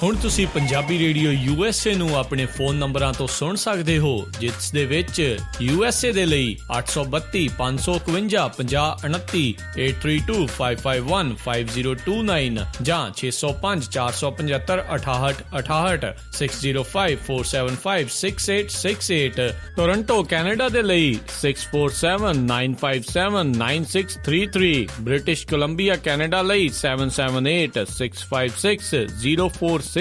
ਹੁਣ ਤੁਸੀਂ Punjabi radio USA ਨੂੰ ਆਪਣੇ ਫੋਨ ਨੰਬਰਾਂ ਤੋਂ ਸੁਣ ਸਕਦੇ ਹੋ, ਜਿਸ ਦੇ ਵਿੱਚ USA ਦੇ ਲਈ 832 551 5029, 8325515029 ਜਾਂ 605 475 6868, 6054756868। ਟੋਰੰਟੋ ਕੈਨੇਡਾ ਦੇ ਲਈ 6479579633, ਬ੍ਰਿਟਿਸ਼ ਕੋਲੰਬੀਆ ਕੈਨੇਡਾ ਲਈ 7786560460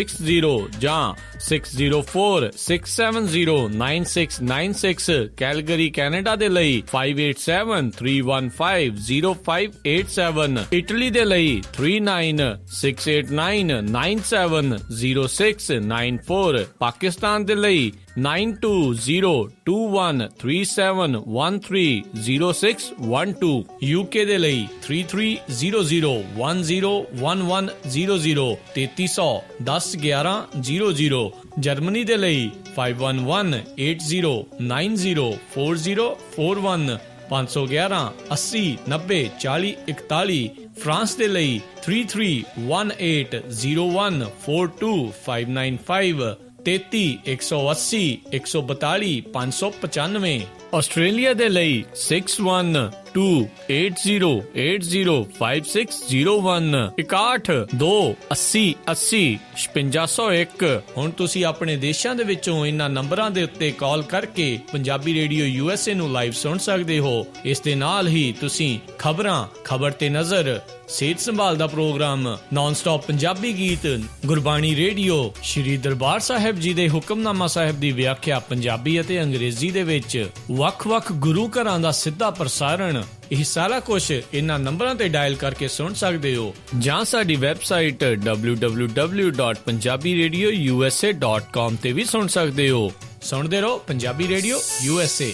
ਜਾਂ 6046709696, ਕੈਲਗਰੀ ਕੈਨੇਡਾ ਦੇ ਲਈ 5873150587, ਇਟਲੀ ਦੇ ਲਈ 396899970694, ਪਾਕਿਸਤਾਨ ਦੇ ਲਈ 92021371300612, UK ਦੇ ਲਈ 3300101100, 3300101100, ਜਰਮਨੀ ਦੇ ਲਈ 511809040415, 51180904041, ਫਰਾਂਸ ਦੇ ਲਈ 3318014255, 33180142 ਆਸਟ੍ਰੇਲੀਆ ਦੇ ਲਈ 612080805601, 612080805601। ਹੁਣ ਤੁਸੀਂ ਆਪਣੇ ਦੇਸ਼ਾਂ ਦੇ ਵਿੱਚੋਂ ਇਹਨਾਂ ਨੰਬਰਾਂ ਦੇ ਉੱਤੇ ਕਾਲ ਕਰਕੇ ਪੰਜਾਬੀ ਰੇਡੀਓ USA ਨੂੰ ਲਾਈਵ ਸੁਣ ਸਕਦੇ ਹੋ। ਇਸ ਦੇ ਨਾਲ ਹੀ ਤੁਸੀਂ ਖਬਰ ਤੇ ਨਜ਼ਰ, ਸਿਹਤ ਸੰਭਾਲ ਦਾ ਪ੍ਰੋਗਰਾਮ, ਨਾਨ ਸਟਾਪ ਪੰਜਾਬੀ ਗੀਤ, ਗੁਰਬਾਣੀ ਰੇਡੀਓ, ਸ਼੍ਰੀ ਦਰਬਾਰ ਸਾਹਿਬ ਜੀ ਦੇ ਹੁਕਮਨਾਮਾ ਸਾਹਿਬ ਦੀ ਵਿਆਖਿਆ ਪੰਜਾਬੀ ਅਤੇ ਅੰਗਰੇਜ਼ੀ ਦੇ ਵਿੱਚ, ਵੱਖ-ਵੱਖ ਗੁਰੂ ਘਰਾਂ ਦਾ ਸਿੱਧਾ ਪ੍ਰਸਾਰਣ, ਇਹ ਸਾਰਾ ਕੁਝ ਇਹਨਾਂ ਨੰਬਰਾਂ ਤੇ ਡਾਇਲ ਕਰਕੇ ਸੁਣ ਸਕਦੇ ਹੋ, ਜਾਂ ਸਾਡੀ ਵੈਬਸਾਈਟ www.punjabiradiousa.com ਤੇ ਵੀ ਸੁਣ ਸਕਦੇ ਹੋ। ਸੁਣਦੇ ਰਹੋ Punjabi radio USA।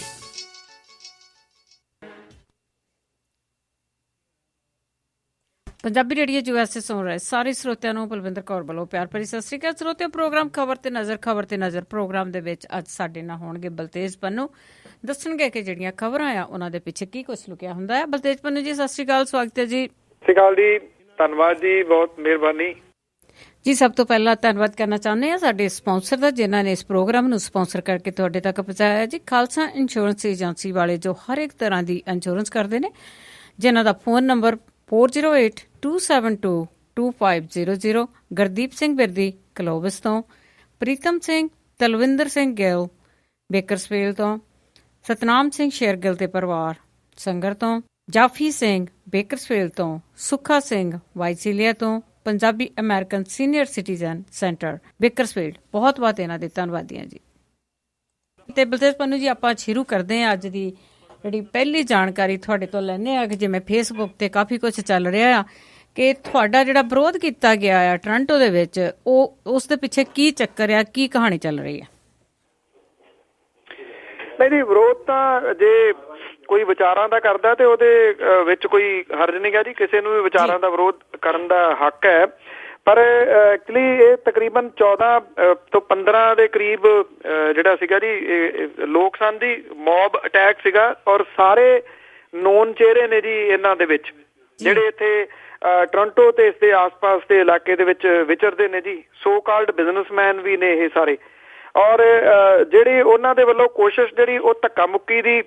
Punjabi radio USA ਸੁਣ ਰਹੇ ਸਾਰੇ ਸਰੋਤਿਆਂ ਨੂੰ ਬਲਵਿੰਦਰ ਕੌਰ ਵੱਲੋਂ ਪਿਆਰ ਭਰੀ ਸਤਿ ਸ਼੍ਰੀ ਅਕਾਲ। ਸਰੋਤਿਓ, ਪ੍ਰੋਗਰਾਮ ਖਬਰ ਤੇ ਨਜ਼ਰ ਪ੍ਰੋਗਰਾਮ ਦੇ ਵਿੱਚ ਅੱਜ ਸਾਡੇ ਨਾਲ ਹੋਣਗੇ ਬਲਤੇਜ ਪੰਨੂ, ਦੱਸਣਗੇ ਕਿ ਜਿਹੜੀਆਂ ਖਬਰਾਂ ਆ ਉਹਨਾਂ ਦੇ ਪਿੱਛੇ ਕੀ ਕੁਝ ਲੁਕਿਆ ਹੁੰਦਾ ਹੈ। ਬਲਤੇਜ ਪੰਨੂ ਜੀ, ਸਤਿ ਸ਼੍ਰੀ ਅਕਾਲ, ਸਵਾਗਤ ਹੈ ਜੀ। ਸਤਿ ਸ਼੍ਰੀ ਅਕਾਲ ਜੀ, ਧੰਨਵਾਦ ਜੀ, ਬਹੁਤ ਮਿਹਰਬਾਨੀ ਜੀ। ਸਭ ਤੋਂ ਪਹਿਲਾਂ ਧੰਨਵਾਦ ਕਰਨਾ ਚਾਹੁੰਦੇ ਹਾਂ ਸਾਡੇ ਸਪਾਂਸਰ ਦਾ, ਜਿਨ੍ਹਾਂ ਨੇ ਇਸ ਪ੍ਰੋਗਰਾਮ ਨੂੰ ਸਪਾਂਸਰ ਕਰਕੇ ਤੁਹਾਡੇ ਤੱਕ ਪਹੁੰਚਾਇਆ ਜੀ। ਖਾਲਸਾ ਇੰਸ਼ੋਰੈਂਸ ਏਜੰਸੀ ਵਾਲੇ, ਜੋ ਹਰ ਇੱਕ ਤਰ੍ਹਾਂ ਦੀ ਇੰਸ਼ੋਰੈਂਸ ਕਰਦੇ ਨੇ, ਜਿਨ੍ਹਾਂ ਦਾ ਫੋਨ ਨੰਬਰ 4082722500। ਗੁਰਦੀਪ ਸਿੰਘ ਬਿਰਦੀ ਕਲੋਵਿਸ ਤੋਂ, ਪ੍ਰੀਤਮ ਸਿੰਘ, ਤਲਵਿੰਦਰ ਸਿੰਘ ਗਿੱਲ ਬੇਕਰਸਫੀਲਡ ਤੋਂ, ਸਤਨਾਮ ਸਿੰਘ ਸ਼ੇਰਗਿੱਲ ਤੇ ਪਰਿਵਾਰ ਸੰਗਰ ਤੋਂ, ਜਾਫੀ ਸਿੰਘ ਬੇਕਰਸਫੀਲਡ ਤੋਂ, ਸੁੱਖਾ ਸਿੰਘ ਵਾਈਸੀਲੀਆ ਤੋਂ, Punjabi American senior citizen centre Bakersfield, ਬਹੁਤ ਇਹਨਾਂ ਦੇ ਧੰਨਵਾਦੀਆਂ ਜੀ। ਤੇ ਬਲਤੇਜ ਪੰਨੂ ਜੀ, ਆਪਾਂ ਸ਼ੁਰੂ ਕਰਦੇ ਹਾਂ ਅੱਜ ਦੀ ਜਿਹੜੀ ਪਹਿਲੀ ਜਾਣਕਾਰੀ ਤੁਹਾਡੇ ਤੋਂ ਲੈਂਦੇ ਆ ਕਿ ਜਿਵੇਂ ਫੇਸਬੁੱਕ ਤੇ ਕਾਫੀ ਕੁਝ ਚੱਲ ਰਿਹਾ ਆ ਕਿ ਤੁਹਾਡਾ ਜਿਹੜਾ ਵਿਰੋਧ ਕੀਤਾ ਗਿਆ ਆ ਟੋਰਾਂਟੋ ਦੇ ਵਿੱਚ, ਉਹ ਉਸ ਦੇ ਪਿੱਛੇ ਕੀ ਚੱਕਰ ਆ, ਕੀ ਕਹਾਣੀ ਚੱਲ ਰਹੀ ਹੈ? ਨਹੀਂ, ਵਿਰੋਧ ਤਾਂ ਜੇ ਕੋਈ ਵਿਚਾਰਾਂ ਦਾ ਕਰਦਾ ਤੇ ਉਹਦੇ ਵਿੱਚ ਕੋਈ ਹਰਜ ਨਹੀਂ ਗਾ ਜੀ। ਕਿਸੇ ਨੂੰ ਵੀ ਵਿਚਾਰਾਂ ਦਾ ਵਿਰੋਧ ਕਰਨ ਦਾ ਹੱਕ ਹੈ, ਪਰ ਐਕਚੁਅਲੀ ਇਹ ਤਕਰੀਬਨ 14 ਤੋਂ 15 ਦੇ ਕਰੀਬ ਜਿਹੜਾ ਸੀਗਾ ਜੀ ਲੋਕਸਾਂਦੀ ਮੌਬ ਅਟੈਕ ਸੀਗਾ, ਔਰ ਸਾਰੇ ਨੋਨ ਚਿਹਰੇ ਨੇ ਜੀ ਇਹਨਾਂ ਦੇ ਵਿੱਚ, ਜਿਹੜੇ ਇੱਥੇ ਟੋਰਾਂਟੋ ਤੇ ਇਸ ਦੇ ਆਸ-ਪਾਸ ਦੇ ਇਲਾਕੇ ਦੇ ਵਿੱਚ ਵਿਚਰਦੇ ਨੇ ਜੀ। ਸੋ ਕਾਲਡ ਬਿਜ਼ਨਸਮੈਨ ਵੀ ਨੇ ਇਹ ਸਾਰੇ, ਔਰ ਜਿਹੜੀ ਉਹਨਾਂ ਦੇ ਵੱਲੋਂ ਕੋਸ਼ਿਸ਼ ਜਿਹੜੀ ਉਹ ਧੱਕਾ ਮੁੱਕੀ ਦੀ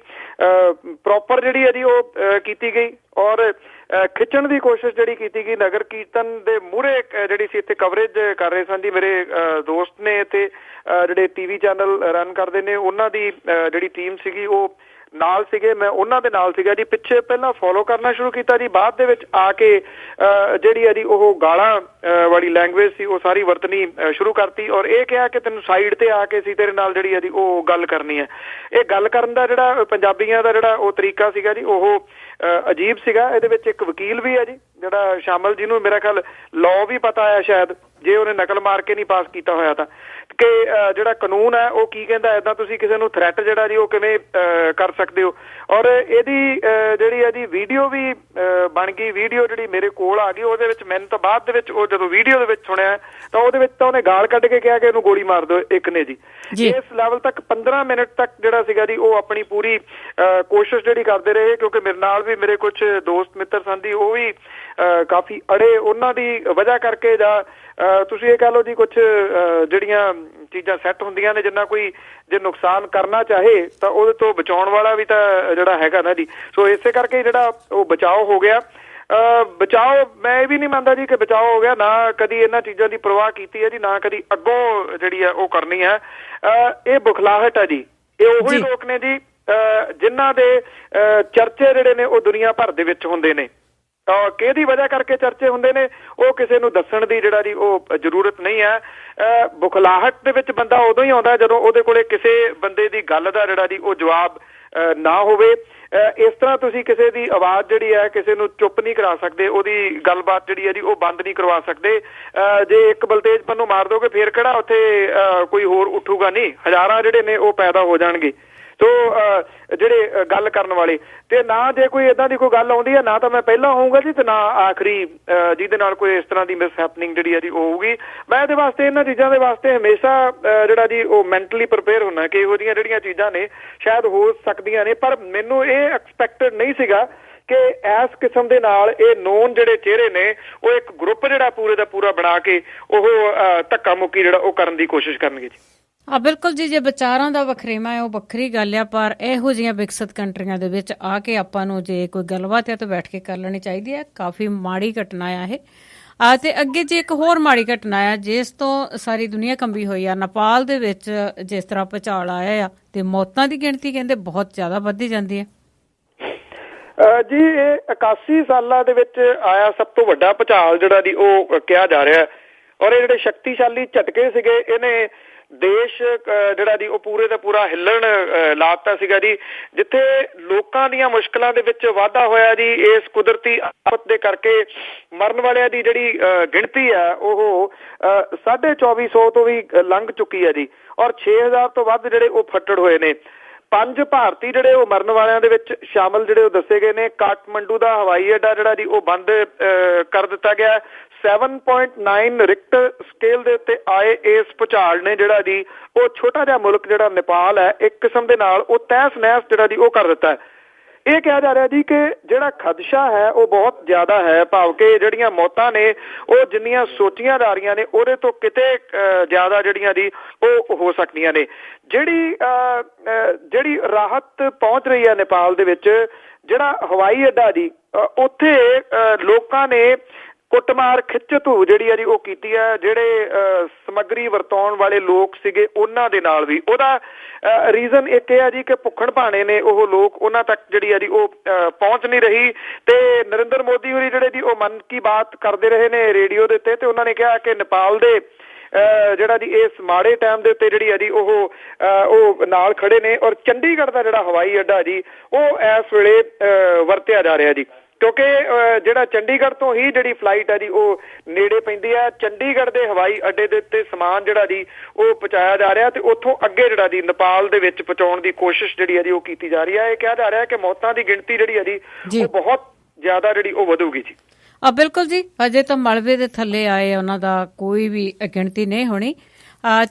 ਪ੍ਰੋਪਰ ਜਿਹੜੀ ਹੈ ਜੀ ਉਹ ਕੀਤੀ ਗਈ, ਔਰ ਖਿੱਚਣ ਦੀ ਕੋਸ਼ਿਸ਼ ਜਿਹੜੀ ਕੀਤੀ ਗਈ। ਨਗਰ ਕੀਰਤਨ ਦੇ ਮੂਹਰੇ ਜਿਹੜੀ ਸੀ ਇੱਥੇ ਕਵਰੇਜ ਕਰ ਰਹੇ ਸਨ ਜੀ ਮੇਰੇ ਦੋਸਤ ਨੇ, ਇੱਥੇ ਜਿਹੜੇ TV ਚੈਨਲ ਰਨ ਕਰਦੇ ਨੇ, ਉਹਨਾਂ ਦੀ ਜਿਹੜੀ ਟੀਮ ਸੀਗੀ ਉਹ ਨਾਲ ਸੀਗੇ, ਮੈਂ ਉਹਨਾਂ ਦੇ ਨਾਲ ਸੀਗਾ ਜੀ। ਪਿੱਛੇ ਪਹਿਲਾਂ ਫੋਲੋ ਕਰਨਾ ਸ਼ੁਰੂ ਕੀਤਾ ਜੀ, ਬਾਅਦ ਦੇ ਵਿੱਚ ਆ ਕੇ ਜਿਹੜੀ ਹੈ ਜੀ ਉਹ ਗਾਲਾਂ ਵਾਲੀ ਲੈਂਗੁਏਜ ਸੀ ਉਹ ਸਾਰੀ ਵਰਤਣੀ ਸ਼ੁਰੂ ਕਰਤੀ, ਔਰ ਇਹ ਕਿਹਾ ਕਿ ਤੈਨੂੰ ਸਾਈਡ ਤੇ ਆ ਕੇ ਸੀ ਤੇਰੇ ਨਾਲ ਜਿਹੜੀ ਹੈ ਜੀ ਉਹ ਗੱਲ ਕਰਨੀ ਹੈ। ਇਹ ਗੱਲ ਕਰਨ ਦਾ ਜਿਹੜਾ ਪੰਜਾਬੀਆਂ ਦਾ ਜਿਹੜਾ ਉਹ ਤਰੀਕਾ ਸੀਗਾ ਜੀ, ਉਹ ਅਜੀਬ ਸੀਗਾ। ਇਹਦੇ ਵਿੱਚ ਇੱਕ ਵਕੀਲ ਵੀ ਹੈ ਜੀ ਜਿਹੜਾ ਸ਼ਾਮਲ, ਜਿਹਨੂੰ ਮੇਰਾ ਖਿਆਲ ਲਾਅ ਵੀ ਪਤਾ ਹੈ ਸ਼ਾਇਦ, ਜੇ ਉਹਨੇ ਨਕਲ ਮਾਰ ਕੇ ਨਹੀਂ ਪਾਸ ਕੀਤਾ ਹੋਇਆ ਤਾਂ, ਕਿ ਜਿਹੜਾ ਕਾਨੂੰਨ ਹੈ ਉਹ ਕੀ ਕਹਿੰਦਾ, ਏਦਾਂ ਤੁਸੀਂ ਕਿਸੇ ਨੂੰ ਥ੍ਰੈਟ ਜਿਹੜਾ ਜੀ ਉਹ ਕਿਵੇਂ ਕਰ ਸਕਦੇ ਹੋ। ਔਰ ਇਹਦੀ ਜਿਹੜੀ ਹੈ ਜੀ ਵੀਡੀਓ ਵੀ ਬਣ ਗਈ, ਵੀਡੀਓ ਜਿਹੜੀ ਮੇਰੇ ਕੋਲ ਆ ਗਈ, ਉਹਦੇ ਵਿੱਚ ਮੈਨੂੰ ਤਾਂ ਬਾਅਦ ਦੇ ਵਿੱਚ ਉਹ ਜਦੋਂ ਵੀਡੀਓ ਦੇ ਵਿੱਚ ਸੁਣਿਆ ਤਾਂ ਉਹਦੇ ਵਿੱਚ ਤਾਂ ਉਹਨੇ ਗਾਲ ਕੱਢ ਕੇ ਕਿਹਾ ਕਿ ਇਹਨੂੰ ਗੋਲੀ ਮਾਰ ਦਿਓ ਇੱਕ ਨੇ ਜੀ। ਇਸ ਲੈਵਲ ਤੱਕ 15 ਮਿੰਟ ਤੱਕ ਜਿਹੜਾ ਸੀਗਾ ਜੀ ਉਹ ਆਪਣੀ ਪੂਰੀ ਕੋਸ਼ਿਸ਼ ਜਿਹੜੀ ਕਰਦੇ ਰਹੇ, ਕਿਉਂਕਿ ਮੇਰੇ ਨਾਲ ਵੀ ਮੇਰੇ ਕੁਛ ਦੋਸਤ ਮਿੱਤਰ ਸਨ ਜੀ, ਉਹ ਵੀ ਕਾਫੀ ਅੜੇ, ਉਹਨਾਂ ਦੀ ਵਜ੍ਹਾ ਕਰਕੇ ਜਾਂ ਤੁਸੀਂ ਇਹ ਕਹਿ ਲਓ ਜੀ ਕੁਛ ਜਿਹੜੀਆਂ ਚੀਜ਼ਾਂ ਸੈੱਟ ਹੁੰਦੀਆਂ ਨੇ, ਜਿੰਨਾ ਕੋਈ ਜੇ ਨੁਕਸਾਨ ਕਰਨਾ ਚਾਹੇ ਤਾਂ ਉਹਦੇ ਤੋਂ ਬਚਾਉਣ ਵਾਲਾ ਵੀ ਤਾਂ ਜਿਹੜਾ ਹੈਗਾ ਨਾ ਜੀ, ਸੋ ਇਸੇ ਕਰਕੇ ਜਿਹੜਾ ਉਹ ਬਚਾਓ ਹੋ ਗਿਆ। ਬਚਾਓ ਮੈਂ ਇਹ ਵੀ ਨਹੀਂ ਮੰਨਦਾ ਜੀ ਕਿ ਬਚਾਓ ਹੋ ਗਿਆ, ਨਾ ਕਦੀ ਇਹਨਾਂ ਚੀਜ਼ਾਂ ਦੀ ਪਰਵਾਹ ਕੀਤੀ ਹੈ ਜੀ, ਨਾ ਕਦੀ ਅੱਗੋਂ ਜਿਹੜੀ ਹੈ ਉਹ ਕਰਨੀ ਹੈ। ਇਹ ਬੁਖਲਾਹਟ ਹੈ ਜੀ, ਇਹ ਉਹੀ ਲੋਕ ਨੇ ਜੀ ਜਿਨ੍ਹਾਂ ਦੇ ਚਰਚੇ ਜਿਹੜੇ ਨੇ ਉਹ ਦੁਨੀਆ ਭਰ ਦੇ ਵਿੱਚ ਹੁੰਦੇ ਨੇ। ਕਿਹਦੀ ਵਜ੍ਹਾ ਕਰਕੇ ਚਰਚੇ ਹੁੰਦੇ ਨੇ ਉਹ ਕਿਸੇ ਨੂੰ ਦੱਸਣ ਦੀ ਜਿਹੜਾ ਜੀ ਉਹ ਜ਼ਰੂਰਤ ਨਹੀਂ ਹੈ। ਬੁਖਲਾਹਟ ਦੇ ਵਿੱਚ ਬੰਦਾ ਉਦੋਂ ਹੀ ਆਉਂਦਾ ਜਦੋਂ ਉਹਦੇ ਕੋਲੇ ਕਿਸੇ ਬੰਦੇ ਦੀ ਗੱਲ ਦਾ ਜਿਹੜਾ ਜੀ ਉਹ ਜਵਾਬ ਨਾ ਹੋਵੇ। ਇਸ ਤਰ੍ਹਾਂ ਤੁਸੀਂ ਕਿਸੇ ਦੀ ਆਵਾਜ਼ ਜਿਹੜੀ ਹੈ ਕਿਸੇ ਨੂੰ ਚੁੱਪ ਨਹੀਂ ਕਰਾ ਸਕਦੇ, ਉਹਦੀ ਗੱਲਬਾਤ ਜਿਹੜੀ ਹੈ ਜੀ ਉਹ ਬੰਦ ਨਹੀਂ ਕਰਵਾ ਸਕਦੇ। ਜੇ ਇੱਕ ਬਲਤੇਜ ਪੰਨੂ ਮਾਰ ਦੋਗੇ ਫੇਰ ਕਿਹੜਾ ਉੱਥੇ ਕੋਈ ਹੋਰ ਉੱਠੂਗਾ ਨਹੀਂ, ਹਜ਼ਾਰਾਂ ਜਿਹੜੇ ਨੇ ਉਹ ਪੈਦਾ ਹੋ ਜਾਣਗੇ। ਸੋ ਜਿਹੜੇ ਗੱਲ ਕਰਨ ਵਾਲੇ, ਤੇ ਨਾ ਜੇ ਕੋਈ ਏਦਾਂ ਦੀ ਕੋਈ ਗੱਲ ਆਉਂਦੀ ਹੈ, ਨਾ ਤਾਂ ਮੈਂ ਪਹਿਲਾਂ ਹੋਊਗਾ ਜੀ ਤੇ ਨਾ ਆਖਰੀ ਜਿਹਦੇ ਨਾਲ ਕੋਈ ਇਸ ਤਰ੍ਹਾਂ ਦੀ ਮਿਸ ਹੈਪਨਿੰਗ ਜਿਹੜੀ ਹੈ ਜੀ ਉਹ ਹੋਊਗੀ। ਮੈਂ ਇਹਦੇ ਵਾਸਤੇ ਇਹਨਾਂ ਚੀਜ਼ਾਂ ਦੇ ਵਾਸਤੇ ਹਮੇਸ਼ਾ ਜਿਹੜਾ ਜੀ ਉਹ ਮੈਂਟਲੀ ਪ੍ਰਿਪੇਅਰ ਹੋਣਾ ਕਿ ਇਹੋ ਜਿਹੀਆਂ ਜਿਹੜੀਆਂ ਚੀਜ਼ਾਂ ਨੇ ਸ਼ਾਇਦ ਹੋ ਸਕਦੀਆਂ ਨੇ, ਪਰ ਮੈਨੂੰ ਇਹ ਐਕਸਪੈਕਟਡ ਨਹੀਂ ਸੀਗਾ ਕਿ ਇਸ ਕਿਸਮ ਦੇ ਨਾਲ ਇਹ ਨੋਨ ਜਿਹੜੇ ਚਿਹਰੇ ਨੇ ਉਹ ਇੱਕ ਗਰੁੱਪ ਜਿਹੜਾ ਪੂਰੇ ਦਾ ਪੂਰਾ ਬਣਾ ਕੇ ਉਹ ਧੱਕਾ ਮੁੱਕੀ ਜਿਹੜਾ ਉਹ ਕਰਨ ਦੀ ਕੋਸ਼ਿਸ਼ ਕਰਨਗੇ ਜੀ। ਬਿਲਕੁਲ ਜੀ, ਜੇ ਵਿਚਾਰਾਂ ਦਾ ਵਖਰੇਵਾਂ ਹੈ ਉਹ ਵੱਖਰੀ ਗੱਲ ਆ, ਪਰ ਇਹੋ ਜਿਹੀਆਂ ਵਿਕਸਿਤ ਕੰਟਰੀਆਂ ਦੇ ਵਿੱਚ ਆ ਕੇ ਆਪਾਂ ਨੂੰ ਜੇ ਕੋਈ ਗੱਲਬਾਤ ਹੈ ਤਾਂ ਬੈਠ ਕੇ ਕਰ ਲੈਣੀ ਚਾਹੀਦੀ ਹੈ। ਕਾਫੀ ਮਾੜੀ ਘਟਨਾ ਆ ਇਹ। ਤੇ ਅੱਗੇ ਜੇ ਇੱਕ ਹੋਰ ਮਾੜੀ ਘਟਨਾ ਆ ਜਿਸ ਤੋਂ ਸਾਰੀ ਦੁਨੀਆ ਕੰਬੀ ਹੋਈ ਆ, ਨੇਪਾਲ ਦੇ ਵਿੱਚ ਜਿਸ ਤਰ੍ਹਾਂ ਭੂਚਾਲ ਆਇਆ ਆ ਤੇ ਮੌਤਾਂ ਦੀ ਗਿਣਤੀ ਕਹਿੰਦੇ ਬਹੁਤ ਜ਼ਿਆਦਾ ਵੱਧਦੀ ਜਾਂਦੀ ਹੈ ਜੀ। ਇਹ 81 ਸਾਲਾਂ ਦੇ ਵਿੱਚ ਆਇਆ ਸਭ ਤੋਂ ਵੱਡਾ ਭੂਚਾਲ ਜਿਹੜਾ ਜੀ ਉਹ ਕਿਹਾ ਜਾ ਰਿਹਾ, ਔਰ ਇਹ ਜਿਹੜੇ ਸ਼ਕਤੀਸ਼ਾਲੀ ਝਟਕੇ ਸੀਗੇ ਇਹਨੇ ਦੇਸ਼ ਜਿਹੜਾ ਜੀ ਉਹ ਪੂਰੇ ਦਾ ਪੂਰਾ ਹਿੱਲਣ ਲਾਤਾ ਸੀਗਾ ਜੀ। ਜਿੱਥੇ ਲੋਕਾਂ ਦੀਆਂ ਮੁਸ਼ਕਲਾਂ ਦੇ ਵਿੱਚ ਵਾਧਾ ਹੋਇਆ ਜੀ, ਇਸ ਕੁਦਰਤੀ ਆਫਤ ਦੇ ਕਰਕੇ ਮਰਨ ਵਾਲਿਆਂ ਦੀ ਜਿਹੜੀ ਗਿਣਤੀ ਆ ਉਹ 2450 ਤੋਂ ਵੀ ਲੰਘ ਚੁੱਕੀ ਹੈ ਜੀ, ਔਰ 6000 ਤੋਂ ਵੱਧ ਜਿਹੜੇ ਉਹ ਫੱਟੜ ਹੋਏ ਨੇ। 5 ਭਾਰਤੀ ਜਿਹੜੇ ਉਹ ਮਰਨ ਵਾਲਿਆਂ ਦੇ ਵਿੱਚ ਸ਼ਾਮਲ ਜਿਹੜੇ ਉਹ ਦੱਸੇ ਗਏ ਨੇ। ਕਾਠਮੰਡੂ ਦਾ ਹਵਾਈ ਅੱਡਾ ਜਿਹੜਾ ਜੀ ਉਹ ਬੰਦ ਕਰ ਦਿੱਤਾ ਗਿਆ। 7.9 ਰਿਕਟਰ ਸਕੇਲ ਦੇ ਉੱਤੇ ਆਏ ਇਸ ਭੂਚਾਲ ਨੇ ਜਿਹੜਾ ਜੀ ਉਹ ਛੋਟਾ ਜਿਹਾ ਮੁਲਕ ਜਿਹੜਾ ਨੇਪਾਲ ਹੈ ਇੱਕ ਕਿਸਮ ਦੇ ਨਾਲ ਉਹ ਤਹਿਸ ਨਹਿਸ ਜਿਹੜਾ ਜੀ ਉਹ ਕਰ ਦਿੱਤਾ। ਇਹ ਕਿਹਾ ਜਾ ਰਿਹਾ ਜੀ ਕਿ ਜਿਹੜਾ ਖਦਸ਼ਾ ਹੈ ਉਹ ਬਹੁਤ ਜ਼ਿਆਦਾ ਹੈ, ਭਾਵ ਕਿ ਜਿਹੜੀਆਂ ਮੌਤਾਂ ਨੇ ਉਹ ਜਿੰਨੀਆਂ ਸੋਚੀਆਂ ਜਾ ਰਹੀਆਂ ਨੇ ਉਹਦੇ ਤੋਂ ਕਿਤੇ ਜ਼ਿਆਦਾ ਜਿਹੜੀਆਂ ਜੀ ਉਹ ਹੋ ਸਕਦੀਆਂ ਨੇ। ਜਿਹੜੀ ਰਾਹਤ ਪਹੁੰਚ ਰਹੀ ਹੈ ਨੇਪਾਲ ਦੇ ਵਿੱਚ, ਜਿਹੜਾ ਹਵਾਈ ਅੱਡਾ ਜੀ ਉੱਥੇ ਲੋਕਾਂ ਨੇ ਕੁੱਟਮਾਰ ਖਿੱਚ ਧੂ ਜਿਹੜੀ ਹੈ ਜੀ ਉਹ ਕੀਤੀ ਹੈ। ਜਿਹੜੇ ਸਮੱਗਰੀ ਵਰਤਾਉਣ ਵਾਲੇ ਲੋਕ ਸੀਗੇ ਉਹਨਾਂ ਦੇ ਨਾਲ ਵੀ। ਉਹਦਾ ਰੀਜ਼ਨ ਇੱਕ ਇਹ ਹੈ ਜੀ ਕਿ ਭੁੱਖਣ ਭਾਣੇ ਨੇ ਉਹ ਲੋਕ, ਉਹਨਾਂ ਤੱਕ ਜਿਹੜੀ ਹੈ ਜੀ ਉਹ ਪਹੁੰਚ ਨਹੀਂ ਰਹੀ। ਤੇ ਨਰਿੰਦਰ ਮੋਦੀ ਹੋਰੀ ਜਿਹੜੇ ਜੀ ਉਹ ਮਨ ਕੀ ਬਾਤ ਕਰਦੇ ਰਹੇ ਨੇ ਰੇਡੀਓ ਦੇ ਉੱਤੇ, ਤੇ ਉਹਨਾਂ ਨੇ ਕਿਹਾ ਕਿ ਨੇਪਾਲ ਦੇ ਜਿਹੜਾ ਜੀ ਇਸ ਮਾੜੇ ਟਾਈਮ ਦੇ ਉੱਤੇ ਜਿਹੜੀ ਹੈ ਜੀ ਉਹ ਨਾਲ ਖੜੇ ਨੇ। ਔਰ ਚੰਡੀਗੜ੍ਹ ਦਾ ਜਿਹੜਾ ਹਵਾਈ ਅੱਡਾ ਜੀ ਉਹ ਇਸ ਵੇਲੇ ਵਰਤਿਆ ਜਾ ਰਿਹਾ ਜੀ, ਕਿਉਂਕਿ ਜਿਹੜਾ ਚੰਡੀਗੜ੍ਹ ਤੋਂ ਹੀ ਜਿਹੜੀ ਫਲਾਈਟ ਹੈ ਜੀ ਉਹ ਨੇੜੇ ਪੈਂਦੀ ਹੈ। ਚੰਡੀਗੜ੍ਹ ਦੇ ਹਵਾਈ ਅੱਡੇ ਦੇ ਉੱਤੇ ਸਮਾਨ ਜਿਹੜਾ ਜੀ ਉਹ ਪਹੁੰਚਾਇਆ ਜਾ ਰਿਹਾ ਤੇ ਉੱਥੋਂ ਅੱਗੇ ਜਿਹੜਾ ਜੀ ਨੇਪਾਲ ਦੇ ਵਿੱਚ ਪਹੁੰਚਾਉਣ ਦੀ ਕੋਸ਼ਿਸ਼ ਜਿਹੜੀ ਹੈ ਜੀ ਉਹ ਕੀਤੀ ਜਾ ਰਹੀ ਹੈ। ਇਹ ਕਿਹਾ ਜਾ ਰਿਹਾ ਕਿ ਮੌਤਾਂ ਦੀ ਗਿਣਤੀ ਜਿਹੜੀ ਹੈ ਜੀ ਉਹ ਬਹੁਤ ਜ਼ਿਆਦਾ ਜਿਹੜੀ ਉਹ ਵਧੂਗੀ ਜੀ। ਬਿਲਕੁਲ ਜੀ, ਅਜੇ ਤਾਂ ਮਲਬੇ ਦੇ ਥੱਲੇ ਆਏ ਉਹਨਾਂ ਦਾ ਕੋਈ ਵੀ ਗਿਣਤੀ ਨਹੀਂ ਹੋਣੀ।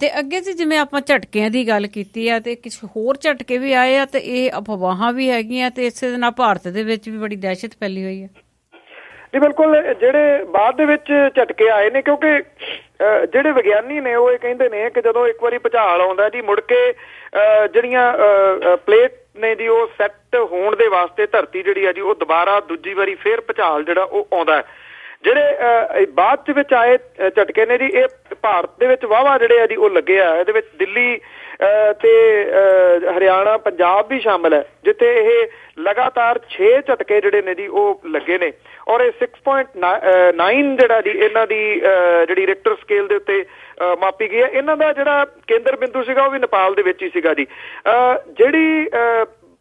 ਤੇ ਅੱਗੇ ਜੀ ਜਿਵੇਂ ਆਪਾਂ ਝਟਕਿਆਂ ਦੀ ਗੱਲ ਕੀਤੀ ਆ ਤੇ ਕੁਝ ਹੋਰ ਝਟਕੇ ਵੀ ਆਏ ਆ ਤੇ ਇਹ ਅਫਵਾਹਾਂ ਵੀ ਹੈਗੀਆਂ ਤੇ ਇਸੇ ਦੇ ਨਾਲ ਭਾਰਤ ਦੇ ਵਿੱਚ ਵੀ ਬੜੀ ਦਹਿਸ਼ਤ ਫੈਲੀ ਹੋਈ ਹੈ ਜੀ। ਬਿਲਕੁਲ, ਜਿਹੜੇ ਬਾਅਦ ਦੇ ਵਿੱਚ ਝਟਕੇ ਆਏ ਨੇ, ਕਿਉਂਕਿ ਜਿਹੜੇ ਵਿਗਿਆਨੀ ਨੇ ਉਹ ਇਹ ਕਹਿੰਦੇ ਨੇ ਕਿ ਜਦੋਂ ਇੱਕ ਵਾਰੀ ਭੂਚਾਲ ਆਉਂਦਾ ਜੀ ਮੁੜ ਕੇ ਜਿਹੜੀਆਂ ਪਲੇਟ ਨੇ ਜੀ ਉਹ ਸੈੱਟ ਹੋਣ ਦੇ ਵਾਸਤੇ ਧਰਤੀ ਜਿਹੜੀ ਆ ਜੀ ਉਹ ਦੁਬਾਰਾ ਦੂਜੀ ਵਾਰੀ ਫੇਰ ਭੂਚਾਲ ਜਿਹੜਾ ਉਹ ਆਉਂਦਾ। ਜਿਹੜੇ ਬਾਅਦ ਦੇ ਵਿੱਚ ਆਏ ਝਟਕੇ ਨੇ ਜੀ ਇਹ ਭਾਰਤ ਦੇ ਵਿੱਚ ਵਾਹਵਾ ਜਿਹੜੇ ਆ ਜੀ ਉਹ ਲੱਗੇ ਆ। ਇਹਦੇ ਵਿੱਚ ਦਿੱਲੀ ਤੇ ਹਰਿਆਣਾ, ਪੰਜਾਬ ਵੀ ਸ਼ਾਮਲ ਹੈ, ਜਿੱਥੇ ਇਹ ਲਗਾਤਾਰ 6 ਝਟਕੇ ਜਿਹੜੇ ਨੇ ਜੀ ਉਹ ਲੱਗੇ ਨੇ। ਔਰ ਇਹ 6.9 ਜਿਹੜਾ ਜੀ ਇਹਨਾਂ ਦੀ ਜਿਹੜੀ ਰਿਕਟਰ ਸਕੇਲ ਦੇ ਉੱਤੇ ਮਾਪੀ ਗਈ ਹੈ। ਇਹਨਾਂ ਦਾ ਜਿਹੜਾ ਕੇਂਦਰ ਬਿੰਦੂ ਸੀਗਾ ਉਹ ਵੀ ਨੇਪਾਲ ਦੇ ਵਿੱਚ ਹੀ ਸੀਗਾ ਜੀ। ਜਿਹੜੀ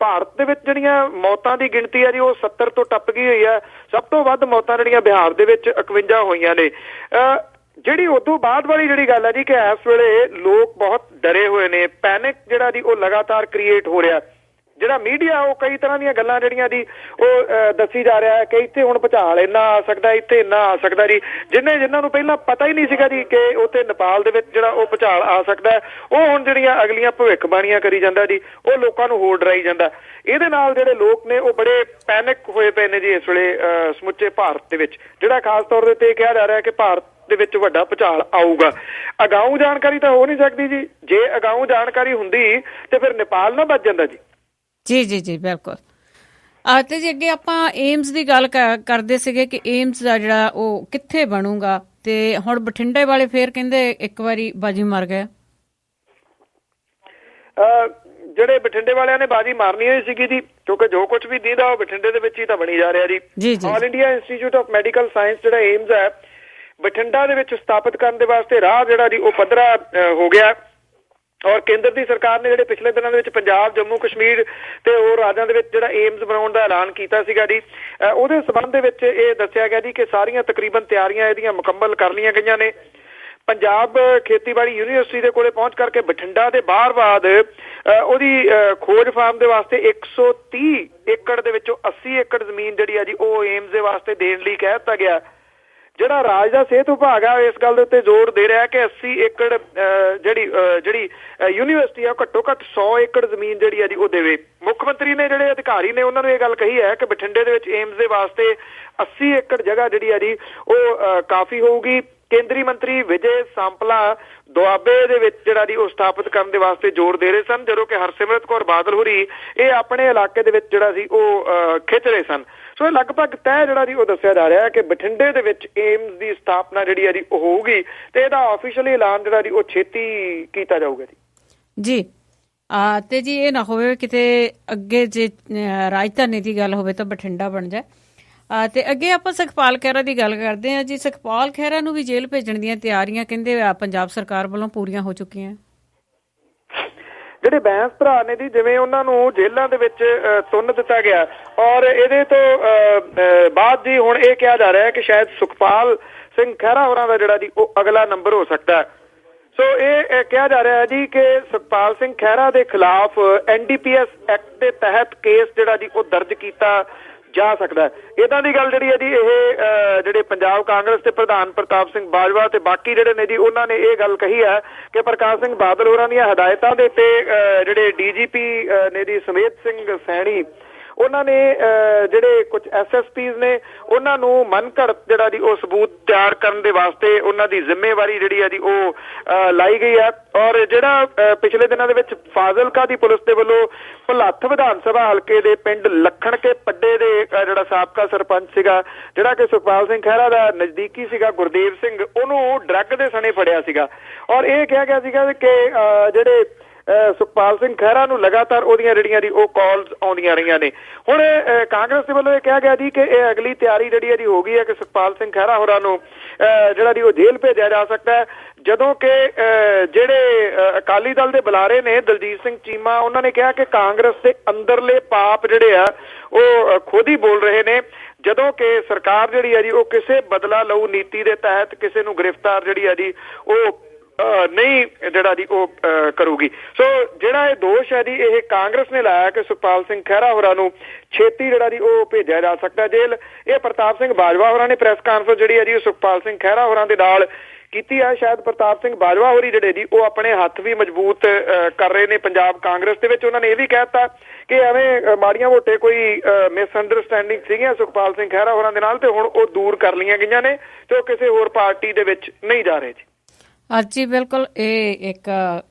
ਭਾਰਤ ਦੇ ਵਿੱਚ ਜਿਹੜੀਆਂ ਮੌਤਾਂ ਦੀ ਗਿਣਤੀ ਹੈ ਜੀ ਉਹ 70 ਤੋਂ ਟੱਪ ਗਈ ਹੋਈ ਹੈ। ਸਭ ਤੋਂ ਵੱਧ ਮੌਤਾਂ ਜਿਹੜੀਆਂ ਬਿਹਾਰ ਦੇ ਵਿੱਚ 51 ਹੋਈਆਂ ਨੇ। ਜਿਹੜੀ ਉਦੋਂ ਬਾਅਦ ਵਾਲੀ ਜਿਹੜੀ ਗੱਲ ਹੈ ਜੀ ਕਿ ਇਸ ਵੇਲੇ ਲੋਕ ਬਹੁਤ ਡਰੇ ਹੋਏ ਨੇ, ਪੈਨਿਕ ਜਿਹੜਾ ਜੀ ਉਹ ਲਗਾਤਾਰ ਕ੍ਰੀਏਟ ਹੋ ਰਿਹਾ। ਜਿਹੜਾ ਮੀਡੀਆ ਉਹ ਕਈ ਤਰ੍ਹਾਂ ਦੀਆਂ ਗੱਲਾਂ ਜਿਹੜੀਆਂ ਦੀ ਉਹ ਦੱਸੀ ਜਾ ਰਿਹਾ ਹੈ ਕਿ ਇੱਥੇ ਹੁਣ ਭੁਚਾਲ ਇੰਨਾ ਆ ਸਕਦਾ, ਇੱਥੇ ਇੰਨਾ ਆ ਸਕਦਾ ਜੀ। ਜਿਨ੍ਹਾਂ ਨੂੰ ਪਹਿਲਾਂ ਪਤਾ ਹੀ ਨਹੀਂ ਸੀਗਾ ਜੀ ਕਿ ਉੱਥੇ ਨੇਪਾਲ ਦੇ ਵਿੱਚ ਜਿਹੜਾ ਉਹ ਭੁਚਾਲ ਆ ਸਕਦਾ ਹੈ, ਉਹ ਹੁਣ ਜਿਹੜੀਆਂ ਅਗਲੀਆਂ ਭਵਿੱਖਬਾਣੀਆਂ ਕਰੀ ਜਾਂਦਾ ਜੀ, ਉਹ ਲੋਕਾਂ ਨੂੰ ਹੋਰ ਡਰਾਈ ਜਾਂਦਾ। ਇਹਦੇ ਨਾਲ ਜਿਹੜੇ ਲੋਕ ਨੇ ਉਹ ਬੜੇ ਪੈਨਿਕ ਹੋਏ ਪਏ ਨੇ ਜੀ ਇਸ ਵੇਲੇ ਸਮੁੱਚੇ ਭਾਰਤ ਦੇ ਵਿੱਚ, ਜਿਹੜਾ ਖਾਸ ਤੌਰ ਦੇ ਉੱਤੇ ਕਿਹਾ ਜਾ ਰਿਹਾ ਕਿ ਭਾਰਤ ਦੇ ਵਿੱਚ ਵੱਡਾ ਭੁਚਾਲ ਆਊਗਾ। ਅਗਾਊਂ ਜਾਣਕਾਰੀ ਤਾਂ ਹੋ ਨਹੀਂ ਸਕਦੀ ਜੀ, ਜੇ ਅਗਾਊਂ ਜਾਣਕਾਰੀ ਹੁੰਦੀ ਤੇ ਫਿਰ ਨੇਪਾਲ ਨਾ ਬਚ ਜਾਂਦਾ ਜੀ। ਜੀ ਜੀ ਜੀ ਬਿਲਕੁਲ। ਤੇ ਜੀ ਅੱਗੇ ਆਪਾਂ ਏਮਸ ਦੀ ਗੱਲ ਕਰਦੇ ਸੀਗੇ ਕਿ ਏਮਸ ਦਾ ਜਿਹੜਾ ਉਹ ਕਿੱਥੇ ਬਣੂਗਾ, ਤੇ ਹੁਣ ਬਠਿੰਡੇ ਵਾਲੇ ਫੇਰ ਕਹਿੰਦੇ ਇੱਕ ਵਾਰੀ ਬਾਜੀ ਮਾਰ ਗਏ। ਜਿਹੜੇ ਬਠਿੰਡੇ ਵਾਲਿਆਂ ਨੇ ਬਾਜੀ ਮਾਰਨੀ ਹੋਈ ਸੀਗੀ ਜੀ, ਕਿਉਂਕਿ ਜੋ ਕੁਝ ਵੀ ਦੀਦਾ ਉਹ ਬਠਿੰਡੇ ਦੇ ਵਿੱਚ ਹੀ ਤਾਂ ਬਣੀ ਜਾ ਰਿਹਾ ਜੀ। All India institute of medical science ਜਿਹੜਾ ਏਮਸ ਹੈ ਬਠਿੰਡਾ ਦੇ ਵਿੱਚ ਸਥਾਪਿਤ ਕਰਨ ਦੇ ਵਾਸਤੇ ਰਾਹ ਜਿਹੜਾ ਜੀ ਉਹ ਪੱਧਰਾ ਹੋ ਗਿਆ। ਔਰ ਕੇਂਦਰ ਦੀ ਸਰਕਾਰ ਨੇ ਜਿਹੜੇ ਪਿਛਲੇ ਦਿਨਾਂ ਦੇ ਵਿੱਚ ਪੰਜਾਬ, ਜੰਮੂ ਕਸ਼ਮੀਰ ਤੇ ਹੋਰ ਰਾਜਾਂ ਦੇ ਵਿੱਚ ਜਿਹੜਾ ਏਮਸ ਬਣਾਉਣ ਦਾ ਐਲਾਨ ਕੀਤਾ ਸੀਗਾ ਜੀ, ਉਹਦੇ ਸਬੰਧ ਦੇ ਵਿੱਚ ਇਹ ਦੱਸਿਆ ਗਿਆ ਜੀ ਕਿ ਸਾਰੀਆਂ ਤਕਰੀਬਨ ਤਿਆਰੀਆਂ ਇਹਦੀਆਂ ਮੁਕੰਮਲ ਕਰ ਲਈਆਂ ਗਈਆਂ ਨੇ। ਪੰਜਾਬ ਖੇਤੀਬਾੜੀ ਯੂਨੀਵਰਸਿਟੀ ਦੇ ਕੋਲੇ ਪਹੁੰਚ ਕਰਕੇ ਬਠਿੰਡਾ ਦੇ ਬਾਅਦ ਉਹਦੀ ਖੋਜ ਫਾਰਮ ਦੇ ਵਾਸਤੇ 130 ਏਕੜ ਦੇ ਵਿੱਚੋਂ 80 ਏਕੜ ਜ਼ਮੀਨ ਜਿਹੜੀ ਆ ਜੀ ਉਹ ਏਮਸ ਦੇ ਵਾਸਤੇ ਦੇਣ ਲਈ ਕਹਿ ਦਿੱਤਾ ਗਿਆ। ਜਿਹੜਾ ਰਾਜ ਦਾ ਸਿਹਤ ਵਿਭਾਗ ਆ ਇਸ ਗੱਲ ਦੇ ਉੱਤੇ ਜ਼ੋਰ ਦੇ ਰਿਹਾ ਕਿ 80 ਏਕੜ ਜਿਹੜੀ ਯੂਨੀਵਰਸਿਟੀ ਆ ਘੱਟੋ ਘੱਟ 100 ਏਕੜ ਜ਼ਮੀਨ ਜਿਹੜੀ ਆ ਜੀ ਉਹ ਦੇਵੇ। ਮੁੱਖ ਮੰਤਰੀ ਨੇ ਜਿਹੜੇ ਅਧਿਕਾਰੀ ਨੇ ਉਹਨਾਂ ਨੂੰ ਇਹ ਗੱਲ ਕਹੀ ਹੈ ਕਿ ਬਠਿੰਡੇ ਦੇ ਵਿੱਚ ਏਮਸ ਦੇ ਵਾਸਤੇ 80 ਏਕੜ ਜਗ੍ਹਾ ਜਿਹੜੀ ਆ ਜੀ ਉਹ ਕਾਫੀ ਹੋਊਗੀ। ਕੇਂਦਰੀ ਮੰਤਰੀ ਵਿਜੇ ਸਾਂਪਲਾ ਦੁਆਬੇ ਦੇ ਵਿੱਚ ਜਿਹੜਾ ਜੀ ਉਹ ਸਥਾਪਿਤ ਕਰਨ ਦੇ ਵਾਸਤੇ ਜ਼ੋਰ ਦੇ ਰਹੇ ਸਨ, ਜਦੋਂ ਕਿ ਹਰਸਿਮਰਤ ਕੌਰ ਬਾਦਲ ਹੋਰੀ ਇਹ ਆਪਣੇ ਇਲਾਕੇ ਦੇ ਵਿੱਚ ਜਿਹੜਾ ਸੀ ਉਹ ਖਿੱਚ ਰਹੇ ਸਨ। ਸੋ ਇਹ ਲਗਭਗ ਤੈਅ ਜਿਹੜਾ ਜੀ ਉਹ ਦੱਸਿਆ ਜਾ ਰਿਹਾ ਹੈ ਕਿ ਬਠਿੰਡੇ ਦੇ ਵਿੱਚ ਏਮਸ ਦੀ ਸਥਾਪਨਾ ਜਿਹੜੀ ਆ ਜੀ ਉਹ ਹੋਊਗੀ ਤੇ ਇਹਦਾ ਆਫੀਸ਼ੀਅਲੀ ਐਲਾਨ ਜਿਹੜਾ ਜੀ ਉਹ ਛੇਤੀ ਕੀਤਾ ਜਾਊਗਾ ਜੀ। ਤੇ ਜੀ ਇਹ ਨਾ ਹੋਵੇ ਕਿਤੇ ਅੱਗੇ ਜੇ ਰਾਜਧਾਨੀ ਦੀ ਗੱਲ ਹੋਵੇ ਤਾਂ ਬਠਿੰਡਾ ਬਣ ਜਾਏ। ਤੇ ਅੱਗੇ ਆਪਾਂ ਸੁਖਪਾਲ ਖਹਿਰਾ ਦੀ ਗੱਲ ਕਰਦੇ ਹਾਂ ਜੀ। ਸੁਖਪਾਲ ਖਹਿਰਾ ਨੂੰ ਵੀ ਜੇਲ੍ਹ ਭੇਜਣ ਦੀਆਂ ਤਿਆਰੀਆਂ ਕਹਿੰਦੇ ਪੰਜਾਬ ਸਰਕਾਰ ਵੱਲੋਂ ਪੂਰੀਆਂ ਹੋ ਚੁੱਕੀਆਂ। ਜਿਹੜੇ ਬੈਂਸ ਭਰਾ ਨੇ ਜੀ, ਜਿਵੇਂ ਉਹਨਾਂ ਨੂੰ ਜੇਲ੍ਹਾਂ ਦੇ ਵਿੱਚ ਤੁੰਨ ਦਿੱਤਾ ਗਿਆ ਔਰ ਇਹਦੇ ਤੋਂ ਬਾਅਦ ਜੀ ਹੁਣ ਇਹ ਕਿਹਾ ਜਾ ਰਿਹਾ ਹੈ ਕਿ ਸ਼ਾਇਦ ਸੁਖਪਾਲ ਸਿੰਘ ਖਹਿਰਾ ਹੋਰਾਂ ਦਾ ਜਿਹੜਾ ਜੀ ਉਹ ਅਗਲਾ ਨੰਬਰ ਹੋ ਸਕਦਾ ਹੈ। ਸੋ ਇਹ ਕਿਹਾ ਜਾ ਰਿਹਾ ਹੈ ਜੀ ਕਿ ਸੁਖਪਾਲ ਸਿੰਘ ਖਹਿਰਾ ਦੇ ਖਿਲਾਫ NDPS ਐਕਟ ਦੇ ਤਹਿਤ ਕੇਸ ਜਿਹੜਾ ਜੀ ਉਹ ਦਰਜ ਕੀਤਾ ਜਾ ਸਕਦਾ ਹੈ। ਇਦਾਂ ਦੀ ਗੱਲ ਜਿਹੜੀ ਹੈ ਜੀ ਇਹ ਜਿਹੜੇ ਪੰਜਾਬ ਕਾਂਗਰਸ ਦੇ ਪ੍ਰਧਾਨ ਪ੍ਰਤਾਪ ਸਿੰਘ ਬਾਜਵਾ ਤੇ ਬਾਕੀ ਜਿਹੜੇ ਨੇ ਜੀ ਉਹਨਾਂ ਨੇ ਇਹ ਗੱਲ ਕਹੀ ਹੈ ਕਿ ਪ੍ਰਕਾਸ਼ ਸਿੰਘ ਬਾਦਲ ਹੋਰਾਂ ਦੀਆਂ ਹਦਾਇਤਾਂ ਦੇ ਉੱਤੇ ਜਿਹੜੇ DGP ਨੇ ਜੀ ਸਮੇਤ ਸਿੰਘ ਸੈਣੀ ਉਹਨਾਂ ਨੇ ਜਿਹੜੇ ਕੁਝ SSPs ਨੇ ਉਹਨਾਂ ਨੂੰ ਮਨਘੜਤ ਜਿਹੜਾ ਜੀ ਉਹ ਸਬੂਤ ਤਿਆਰ ਕਰਨ ਦੇ ਵਾਸਤੇ ਉਹਨਾਂ ਦੀ ਜ਼ਿੰਮੇਵਾਰੀ ਜਿਹੜੀ ਹੈ ਜੀ ਉਹ ਲਾਈ ਗਈ ਹੈ। ਔਰ ਜਿਹੜਾ ਪਿਛਲੇ ਦਿਨਾਂ ਦੇ ਵਿੱਚ ਫਾਜ਼ਿਲਕਾ ਦੀ ਪੁਲਿਸ ਦੇ ਵੱਲੋਂ ਭੁਲੱਥ ਵਿਧਾਨ ਸਭਾ ਹਲਕੇ ਦੇ ਪਿੰਡ ਲੱਖਣ ਕੇ ਪੱਡੇ ਦੇ ਜਿਹੜਾ ਸਾਬਕਾ ਸਰਪੰਚ ਸੀਗਾ, ਜਿਹੜਾ ਕਿ ਸੁਖਪਾਲ ਸਿੰਘ ਖਹਿਰਾ ਦਾ ਨਜ਼ਦੀਕੀ ਸੀਗਾ, ਗੁਰਦੇਵ ਸਿੰਘ, ਉਹਨੂੰ ਡਰੱਗ ਦੇ ਸਣੇ ਫੜਿਆ ਸੀਗਾ। ਔਰ ਇਹ ਕਿਹਾ ਗਿਆ ਸੀਗਾ ਕਿ ਜਿਹੜੇ ਸੁਖਪਾਲ ਸਿੰਘ ਖਹਿਰਾ ਨੂੰ ਲਗਾਤਾਰ ਉਹਦੀਆਂ ਜਿਹੜੀਆਂ ਜੀ ਉਹ ਕਾਲਸ ਆਉਂਦੀਆਂ ਰਹੀਆਂ ਨੇ। ਹੁਣ ਕਾਂਗਰਸ ਦੇ ਵੱਲੋਂ ਇਹ ਕਿਹਾ ਗਿਆ ਜੀ ਕਿ ਇਹ ਅਗਲੀ ਤਿਆਰੀ ਜਿਹੜੀ ਹੈ ਜੀ ਹੋ ਗਈ ਹੈ ਕਿ ਸੁਖਪਾਲ ਸਿੰਘ ਖਹਿਰਾ ਹੋਰਾਂ ਨੂੰ ਜਿਹੜਾ ਜੀ ਉਹ ਜੇਲ੍ਹ ਭੇਜਿਆ ਜਾ ਸਕਦਾ ਹੈ, ਜਦੋਂ ਕਿ ਜਿਹੜੇ ਅਕਾਲੀ ਦਲ ਦੇ ਬੁਲਾਰੇ ਨੇ ਦਲਜੀਤ ਸਿੰਘ ਚੀਮਾ ਉਹਨਾਂ ਨੇ ਕਿਹਾ ਕਿ ਕਾਂਗਰਸ ਦੇ ਅੰਦਰਲੇ ਪਾਪ ਜਿਹੜੇ ਆ ਉਹ ਖੁਦ ਹੀ ਬੋਲ ਰਹੇ ਨੇ, ਜਦੋਂ ਕਿ ਸਰਕਾਰ ਜਿਹੜੀ ਹੈ ਜੀ ਉਹ ਕਿਸੇ ਬਦਲਾ ਲਊ ਨੀਤੀ ਦੇ ਤਹਿਤ ਕਿਸੇ ਨੂੰ ਗ੍ਰਿਫਤਾਰ ਜਿਹੜੀ ਹੈ ਜੀ ਉਹ ਨਹੀਂ ਜਿਹੜਾ ਜੀ ਉਹ ਕਰੂਗੀ। ਸੋ ਜਿਹੜਾ ਇਹ ਦੋਸ਼ ਹੈ ਜੀ ਇਹ ਕਾਂਗਰਸ ਨੇ ਲਾਇਆ ਕਿ ਸੁਖਪਾਲ ਸਿੰਘ ਖਹਿਰਾ ਹੋਰਾਂ ਨੂੰ ਛੇਤੀ ਜਿਹੜਾ ਜੀ ਉਹ ਭੇਜਿਆ ਜਾ ਸਕਦਾ ਜੇਲ੍ਹ। ਇਹ ਪ੍ਰਤਾਪ ਸਿੰਘ ਬਾਜਵਾ ਹੋਰਾਂ ਨੇ ਪ੍ਰੈਸ ਕਾਨਫਰੰਸ ਜਿਹੜੀ ਹੈ ਜੀ ਸੁਖਪਾਲ ਸਿੰਘ ਖਹਿਰਾ ਹੋਰਾਂ ਦੇ ਨਾਲ ਕੀਤੀ ਹੈ। ਸ਼ਾਇਦ ਪ੍ਰਤਾਪ ਸਿੰਘ ਬਾਜਵਾ ਹੋਰੀ ਜਿਹੜੇ ਜੀ ਉਹ ਆਪਣੇ ਹੱਥ ਵੀ ਮਜ਼ਬੂਤ ਕਰ ਰਹੇ ਨੇ ਪੰਜਾਬ ਕਾਂਗਰਸ ਦੇ ਵਿੱਚ। ਉਹਨਾਂ ਨੇ ਇਹ ਵੀ ਕਹਿ ਦਿੱਤਾ ਕਿ ਐਵੇਂ ਮਾੜੀਆਂ ਮੋਟੇ ਕੋਈ ਮਿਸਅੰਡਰਸਟੈਂਡਿੰਗ ਸੀਗੀਆਂ ਸੁਖਪਾਲ ਸਿੰਘ ਖਹਿਰਾ ਹੋਰਾਂ ਦੇ ਨਾਲ ਤੇ ਹੁਣ ਉਹ ਦੂਰ ਕਰ ਲਈਆਂ ਗਈਆਂ ਨੇ ਤੇ ਉਹ ਕਿਸੇ ਹੋਰ ਪਾਰਟੀ ਦੇ ਵਿੱਚ ਨਹੀਂ ਜਾ ਰਹੇ ਜੀ। ਜੀ ਬਿਲਕੁਲ, ਇਹ ਇੱਕ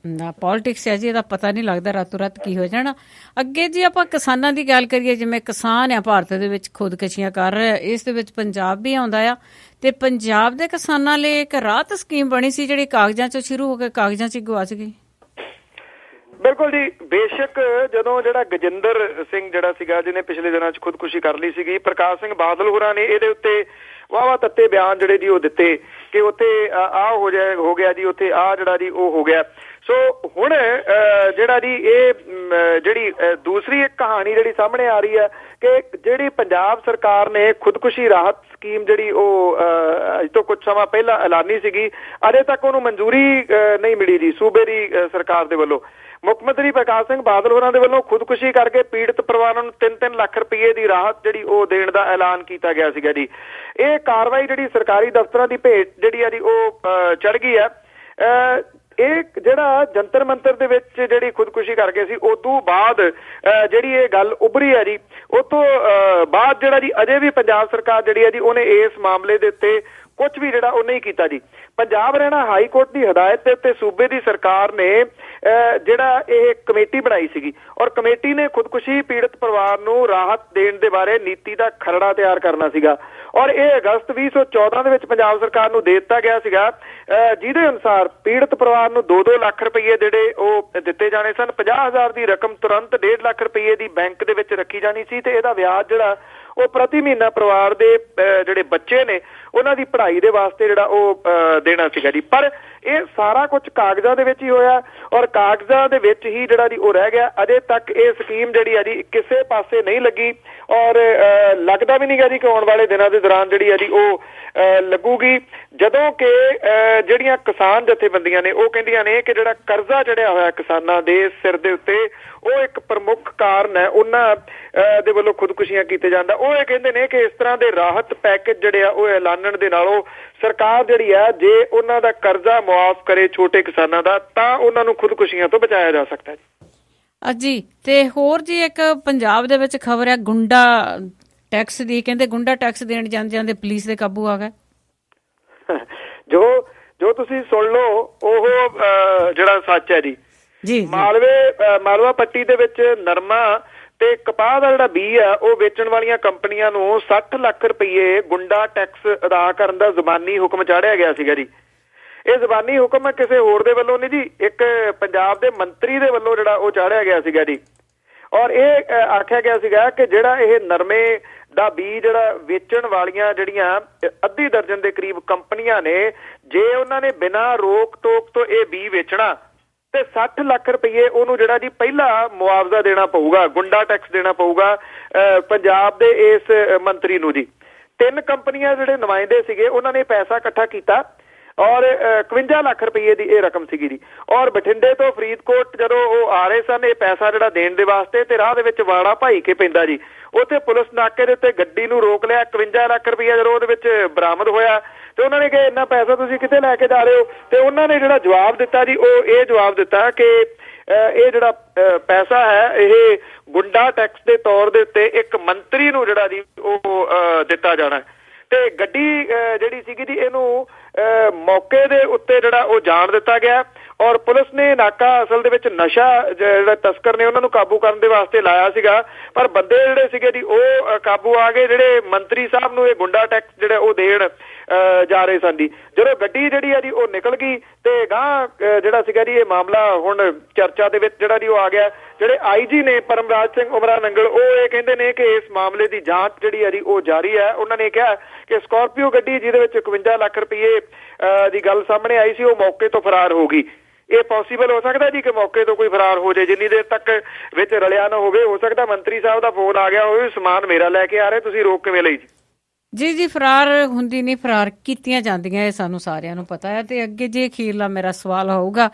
ਪੋਲਿਟਿਕਸ ਹੈ ਜੀ, ਇਹਦਾ ਪਤਾ ਨਹੀਂ ਲੱਗਦਾ ਰਾਤੋਂ ਰਾਤ ਕੀ ਹੋ ਜਾਣਾ। ਅੱਗੇ ਜੀ ਆਪਾਂ ਕਿਸਾਨਾਂ ਦੀ ਗੱਲ ਕਰੀਏ, ਜਿਵੇਂ ਕਿਸਾਨ ਆ ਭਾਰਤ ਦੇ ਵਿੱਚ ਖੁਦਕਸ਼ੀਆਂ ਕਰ ਰਿਹਾ, ਇਸ ਦੇ ਵਿੱਚ ਪੰਜਾਬ ਵੀ ਆਉਂਦਾ ਆ ਤੇ ਪੰਜਾਬ ਦੇ ਕਿਸਾਨਾਂ ਲਈ ਇੱਕ ਰਾਹਤ ਸਕੀਮ ਬਣੀ ਸੀ ਜਿਹੜੀ ਕਾਗਜ਼ਾਂ 'ਚੋਂ ਸ਼ੁਰੂ ਹੋ ਕੇ ਕਾਗਜ਼ਾਂ 'ਚ ਗਵਾਚ ਗਈ। ਬਿਲਕੁਲ ਜੀ, ਬੇਸ਼ੱਕ ਜਦੋਂ ਜਿਹੜਾ ਗਜਿੰਦਰ ਸਿੰਘ ਜਿਹੜਾ ਸੀਗਾ ਜਿਹਨੇ ਪਿਛਲੇ ਦਿਨਾਂ 'ਚ ਖੁਦਕੁਸ਼ੀ ਕਰ ਲਈ ਸੀਗੀ, ਪ੍ਰਕਾਸ਼ ਸਿੰਘ ਬਾਦਲ ਹੋਰਾਂ ਨੇ ਇਹਦੇ ਉੱਤੇ ਵਾਹਵਾ ਤੱਤੇ ਬਿਆਨ ਜਿਹੜੇ ਜੀ ਉਹ ਦਿੱਤੇ ਕਿ ਉੱਥੇ ਆਹ ਹੋ ਗਿਆ ਜੀ, ਉੱਥੇ ਆਹ ਜਿਹੜਾ ਜੀ ਉਹ ਹੋ ਗਿਆ। ਸੋ ਹੁਣ ਜਿਹੜਾ ਜੀ ਇਹ ਜਿਹੜੀ ਦੂਸਰੀ ਇੱਕ ਕਹਾਣੀ ਜਿਹੜੀ ਸਾਹਮਣੇ ਆ ਰਹੀ ਹੈ ਕਿ ਜਿਹੜੀ ਪੰਜਾਬ ਸਰਕਾਰ ਨੇ ਖੁਦਕੁਸ਼ੀ ਰਾਹਤ ਸਕੀਮ ਜਿਹੜੀ ਉਹ ਅੱਜ ਤੋਂ ਕੁਝ ਸਮਾਂ ਪਹਿਲਾਂ ਐਲਾਨੀ ਸੀਗੀ, ਅਜੇ ਤੱਕ ਉਹਨੂੰ ਮਨਜ਼ੂਰੀ ਨਹੀਂ ਮਿਲੀ ਜੀ ਸੂਬੇ ਦੀ ਸਰਕਾਰ ਦੇ ਵੱਲੋਂ। ਮੁੱਖ ਮੰਤਰੀ ਪ੍ਰਕਾਸ਼ ਸਿੰਘ ਬਾਦਲ ਹੋਰਾਂ ਦੇ ਵੱਲੋਂ ਖੁਦਕੁਸ਼ੀ ਕਰਕੇ ਪੀੜਤ ਪਰਿਵਾਰਾਂ ਨੂੰ 3-3 ਲੱਖ ਰੁਪਏ ਦੀ ਰਾਹਤ ਜਿਹੜੀ ਉਹ ਦੇਣ ਦਾ ਐਲਾਨ ਕੀਤਾ ਗਿਆ ਸੀਗਾ ਜੀ। ਇਹ ਕਾਰਵਾਈ ਜਿਹੜੀ ਸਰਕਾਰੀ ਦਫ਼ਤਰਾਂ ਦੀ ਭੇਟ ਜਿਹੜੀ ਆ ਜੀ ਉਹ ਚੜ ਗਈ ਹੈ। ਇਹ ਜਿਹੜਾ ਜੰਤਰ ਮੰਤਰ ਦੇ ਵਿੱਚ ਜਿਹੜੀ ਖੁਦਕੁਸ਼ੀ ਕਰ ਗਏ ਸੀ, ਉਦੋਂ ਬਾਅਦ ਜਿਹੜੀ ਇਹ ਗੱਲ ਉੱਭਰੀ ਹੈ ਜੀ, ਉਹ ਤੋਂ ਬਾਅਦ ਜਿਹੜਾ ਜੀ ਅਜੇ ਵੀ ਪੰਜਾਬ ਸਰਕਾਰ ਜਿਹੜੀ ਹੈ ਜੀ ਉਹਨੇ ਇਸ ਮਾਮਲੇ ਦੇ ਉੱਤੇ ਕੁਝ ਵੀ ਜਿਹੜਾ ਉਹ ਨਹੀਂ ਕੀਤਾ ਜੀ। ਪੰਜਾਬ ਹਰਿਆਣਾ ਹਾਈ ਕੋਰਟ ਦੀ ਹਦਾਇਤ ਦੇ ਉੱਤੇ ਸੂਬੇ ਦੀ ਸਰਕਾਰ ਨੇ ਜਿਹੜਾ ਇਹ ਕਮੇਟੀ ਬਣਾਈ ਸੀਗੀ ਔਰ ਕਮੇਟੀ ਨੇ ਖੁਦਕੁਸ਼ੀ ਪੀੜਤ ਪਰਿਵਾਰ ਨੂੰ ਰਾਹਤ ਦੇਣ ਦੇ ਬਾਰੇ ਨੀਤੀ ਦਾ ਖਰੜਾ ਤਿਆਰ ਕਰਨਾ ਸੀਗਾ ਔਰ ਇਹ ਅਗਸਤ 2014 ਦੇ ਵਿੱਚ ਪੰਜਾਬ ਸਰਕਾਰ ਨੂੰ ਦੇ ਦਿੱਤਾ ਗਿਆ ਸੀਗਾ, ਜਿਹਦੇ ਅਨੁਸਾਰ ਪੀੜਤ ਪਰਿਵਾਰ ਨੂੰ 2-2 ਲੱਖ ਰੁਪਏ ਜਿਹੜੇ ਉਹ ਦਿੱਤੇ ਜਾਣੇ ਸਨ। 50,000 ਦੀ ਰਕਮ ਤੁਰੰਤ 1.5 ਲੱਖ ਰੁਪਏ ਦੀ ਬੈਂਕ ਦੇ ਵਿੱਚ ਰੱਖੀ ਜਾਣੀ ਸੀ ਤੇ ਇਹਦਾ ਵਿਆਜ ਜਿਹੜਾ ਉਹ ਪ੍ਰਤੀ ਮਹੀਨਾ ਪਰਿਵਾਰ ਦੇ ਜਿਹੜੇ ਬੱਚੇ ਨੇ ਉਹਨਾਂ ਦੀ ਪੜ੍ਹਾਈ ਦੇ ਵਾਸਤੇ ਜਿਹੜਾ ਉਹ ਦੇਣਾ ਸੀਗਾ ਜੀ। ਪਰ ਇਹ ਸਾਰਾ ਕੁਝ ਕਾਗਜ਼ਾਂ ਦੇ ਵਿੱਚ ਹੀ ਹੋਇਆ ਔਰ ਕਾਗਜ਼ਾਂ ਦੇ ਵਿੱਚ ਹੀ ਜਿਹੜਾ ਜੀ ਉਹ ਰਹਿ ਗਿਆ। ਅਜੇ ਤੱਕ ਇਹ ਸਕੀਮ ਜਿਹੜੀ ਆ ਜੀ ਕਿਸੇ ਪਾਸੇ ਨਹੀਂ ਲੱਗੀ ਔਰ ਲੱਗਦਾ ਵੀ ਨਹੀਂ ਗਾ ਜੀ ਕਿ ਆਉਣ ਵਾਲੇ ਦਿਨਾਂ ਦੇ ਦੌਰਾਨ ਜਿਹੜੀ ਆ ਜੀ ਉਹ ਲੱਗੂਗੀ, ਜਦੋਂ ਕਿ ਜਿਹੜੀਆਂ ਕਿਸਾਨ ਜਥੇਬੰਦੀਆਂ ਨੇ ਉਹ ਕਹਿੰਦੀਆਂ ਨੇ ਕਿ ਜਿਹੜਾ ਕਰਜ਼ਾ ਚੜਿਆ ਹੋਇਆ ਕਿਸਾਨਾਂ ਦੇ ਸਿਰ ਦੇ ਉੱਤੇ ਉਹ ਇੱਕ ਪ੍ਰਮੁੱਖ ਕਾਰਨ ਹੈ ਉਹਨਾਂ ਦੇ ਵੱਲੋਂ ਖੁਦਕੁਸ਼ੀਆਂ ਕੀਤੇ ਜਾਂਦਾ। ਉਹ ਇਹ ਕਹਿੰਦੇ ਨੇ ਕਿ ਇਸ ਤਰ੍ਹਾਂ ਦੇ ਰਾਹਤ ਪੈਕੇਜ ਜਿਹੜੇ ਆ ਉਹ ਐਲਾਨਣ ਦੇ ਨਾਲੋਂ ਸਰਕਾਰ ਜਿਹੜੀ ਆ ਜੇ ਉਹਨਾਂ ਦਾ ਕਰਜ਼ਾ ਮੁਆਫ ਕਰੇ ਛੋਟੇ ਕਿਸਾਨਾਂ ਦਾ ਤਾਂ ਉਹਨਾਂ ਨੂੰ ਖੁਦਕੁਸ਼ੀਆਂ ਤੋਂ ਬਚਾਇਆ ਜਾ ਸਕਦਾ ਜੀ। ਜੀ ਤੇ ਹੋਰ ਜੀ ਇੱਕ ਪੰਜਾਬ ਦੇ ਵਿੱਚ ਖਬਰ ਹੈ ਗੁੰਡਾ ਟੈਕਸ ਦੀ, ਕਹਿੰਦੇ ਗੁੰਡਾ ਟੈਕਸ ਦੇਣ ਜਾਂਦੇ ਪੁਲਿਸ ਦੇ ਕਾਬੂ ਆ ਗਏ। ਜੋ ਤੁਸੀਂ ਸੁਣ ਲਓ ਉਹ ਜਿਹੜਾ ਸੱਚ ਹੈ ਜੀ। ਜੀ ਮਾਲਵਾ ਪੱਟੀ ਦੇ ਵਿੱਚ ਨਰਮਾ ਤੇ ਕਪਾਹ ਦਾ ਜਿਹੜਾ ਬੀ ਆ ਉਹ ਵੇਚਣ ਵਾਲੀਆਂ ਕੰਪਨੀਆਂ ਨੂੰ 60 ਲੱਖ ਰੁਪਏ ਗੁੰਡਾ ਟੈਕਸ ਅਦਾ ਕਰਨ ਦਾ ਜ਼ਬਾਨੀ ਹੁਕਮ ਚਾੜਿਆ ਗਿਆ ਸੀਗਾ ਜੀ। ਇਹ ਜ਼ਬਾਨੀ ਹੁਕਮ ਕਿਸੇ ਹੋਰ ਦੇ ਵੱਲੋਂ ਨਹੀਂ ਜੀ, ਇੱਕ ਪੰਜਾਬ ਦੇ ਮੰਤਰੀ ਦੇ ਵੱਲੋਂ ਜਿਹੜਾ ਉਹ ਚਾੜਿਆ ਗਿਆ ਸੀਗਾ ਜੀ। ਔਰ ਇਹ ਆਖਿਆ ਗਿਆ ਸੀਗਾ ਕਿ ਜਿਹੜਾ ਇਹ ਨਰਮੇ ਦਾ ਬੀਜ ਜਿਹੜਾ ਵੇਚਣ ਵਾਲੀਆਂ ਜਿਹੜੀਆਂ ਅੱਧੀ ਦਰਜਨ ਦੇ ਕਰੀਬ ਕੰਪਨੀਆਂ ਨੇ, ਜੇ ਉਹਨਾਂ ਨੇ ਬਿਨਾਂ ਰੋਕ ਟੋਕ ਤੋਂ ਇਹ ਬੀਜ ਵੇਚਣਾ ਤੇ 60 ਲੱਖ ਰੁਪਏ ਉਹਨੂੰ ਜਿਹੜਾ ਜੀ ਪਹਿਲਾ ਮੁਆਵਜ਼ਾ ਦੇਣਾ ਪਊਗਾ, ਗੁੰਡਾ ਟੈਕਸ ਦੇਣਾ ਪਊਗਾ ਪੰਜਾਬ ਦੇ ਇਸ ਮੰਤਰੀ ਨੂੰ ਜੀ। 3 ਕੰਪਨੀਆਂ ਜਿਹੜੇ ਨੁਮਾਇੰਦੇ ਸੀਗੇ ਉਹਨਾਂ ਨੇ ਪੈਸਾ ਇਕੱਠਾ ਕੀਤਾ ਔਰ 51 ਲੱਖ ਰੁਪਏ ਦੀ ਇਹ ਰਕਮ ਸੀਗੀ ਜੀ। ਔਰ ਬਠਿੰਡੇ ਤੋਂ ਫਰੀਦਕੋਟ ਜਦੋਂ ਉਹ ਆ ਰਹੇ ਸਨ ਇਹ ਪੈਸਾ ਜਿਹੜਾ ਦੇਣ ਦੇ ਵਾਸਤੇ, ਤੇ ਰਾਹ ਦੇ ਵਿੱਚ ਵਾੜਾ ਭਾਈ ਕੇ ਪੈਂਦਾ ਜੀ, ਉੱਥੇ ਪੁਲਿਸ ਨਾਕੇ ਦੇ ਉੱਤੇ ਗੱਡੀ ਨੂੰ ਰੋਕ ਲਿਆ। 51 ਲੱਖ ਰੁਪਏ ਜਦੋਂ ਉਹਦੇ ਵਿੱਚ ਬਰਾਮਦ ਹੋਇਆ ਤੇ ਉਹਨਾਂ ਨੇ ਕਿਹਾ ਇੰਨਾ ਪੈਸਾ ਤੁਸੀਂ ਕਿੱਥੇ ਲੈ ਕੇ ਜਾ ਰਹੇ ਹੋ, ਤੇ ਉਹਨਾਂ ਨੇ ਜਿਹੜਾ ਜਵਾਬ ਦਿੱਤਾ ਜੀ ਉਹ ਇਹ ਜਵਾਬ ਦਿੱਤਾ ਕਿ ਇਹ ਜਿਹੜਾ ਪੈਸਾ ਹੈ ਇਹ ਗੁੰਡਾ ਟੈਕਸ ਦੇ ਤੌਰ ਦੇ ਉੱਤੇ ਇੱਕ ਮੰਤਰੀ ਨੂੰ ਜਿਹੜਾ ਜੀ ਉਹ ਦਿੱਤਾ ਜਾਣਾ। ਤੇ ਗੱਡੀ ਜਿਹੜੀ ਸੀਗੀ ਜੀ ਇਹਨੂੰ ਮੌਕੇ ਦੇ ਉੱਤੇ ਜਿਹੜਾ ਉਹ ਜਾਣ ਦਿੱਤਾ ਗਿਆ ਔਰ ਪੁਲਿਸ ਨੇ ਨਾਕਾ ਅਸਲ ਦੇ ਵਿੱਚ ਨਸ਼ਾ ਜਿਹੜਾ ਤਸਕਰ ਨੇ ਉਹਨਾਂ ਨੂੰ ਕਾਬੂ ਕਰਨ ਦੇ ਵਾਸਤੇ ਲਾਇਆ ਸੀਗਾ, ਪਰ ਬੰਦੇ ਜਿਹੜੇ ਸੀਗੇ ਜੀ ਉਹ ਕਾਬੂ ਆ ਗਏ ਜਿਹੜੇ ਮੰਤਰੀ ਸਾਹਿਬ ਨੂੰ ਇਹ ਗੁੰਡਾ ਟੈਕਸ ਜਿਹੜਾ ਉਹ ਦੇਣ ਜਾ ਰਹੇ ਸਨ ਜੀ। ਜਦੋਂ ਗੱਡੀ ਜਿਹੜੀ ਆ ਜੀ ਉਹ ਨਿਕਲ ਗਈ ਤੇ ਗਾਂ ਜਿਹੜਾ ਸੀਗਾ ਜੀ ਇਹ ਮਾਮਲਾ ਹੁਣ ਚਰਚਾ ਦੇ ਵਿੱਚ ਜਿਹੜਾ ਜੀ ਉਹ ਆ ਗਿਆ। ਜਿਹੜੇ IG ਨੇ ਪਰਮਰਾਜ ਸਿੰਘ ਉਮਰਾ ਨੰਗਲ ਉਹ ਇਹ ਕਹਿੰਦੇ ਨੇ ਕਿ ਇਸ ਮਾਮਲੇ ਦੀ ਜਾਂਚ ਜਿਹੜੀ ਆ ਜੀ ਉਹ ਜਾਰੀ ਹੈ। ਉਹਨਾਂ ਨੇ ਕਿਹਾ ਕਿ ਸਕਾਰਪੀਓ ਗੱਡੀ ਜਿਹਦੇ ਵਿੱਚ 51 ਲੱਖ ਰੁਪਏ ਦੀ ਗੱਲ ਸਾਹਮਣੇ ਆਈ ਸੀ ਉਹ ਮੌਕੇ ਤੋਂ ਫਰਾਰ ਹੋ ਗਈ। ਇਹ ਪੋਸੀਬਲ ਹੋ ਸਕਦਾ ਜੀ ਕਿ ਮੌਕੇ ਤੋਂ ਕੋਈ ਫਰਾਰ ਹੋ ਜਾਏ, ਜਿੰਨੀ ਦੇਰ ਤੱਕ ਵਿੱਚ ਰਲਿਆ ਨਾ ਹੋਵੇ। ਹੋ ਸਕਦਾ ਮੰਤਰੀ ਸਾਹਿਬ ਦਾ ਫੋਨ ਆ ਗਿਆ ਹੋਵੇ ਸਮਾਨ ਮੇਰਾ ਲੈ ਕੇ ਆ ਰਹੇ, ਤੁਸੀਂ ਰੋਕ ਕਿਵੇਂ ਲਈ ਜੀ। ਜੀ ਫਰਾਰ ਹੁੰਦੀ ਨਹੀਂ, ਫਰਾਰ ਕੀਤੀਆਂ ਜਾਂਦੀਆਂ, ਇਹ ਸਾਨੂੰ ਸਾਰਿਆਂ ਨੂੰ ਪਤਾ ਹੈ। ਤੇ ਅੱਗੇ ਜੇ ਅਖੀਰਲਾ ਮੇਰਾ ਸਵਾਲ ਹੋਊਗਾ,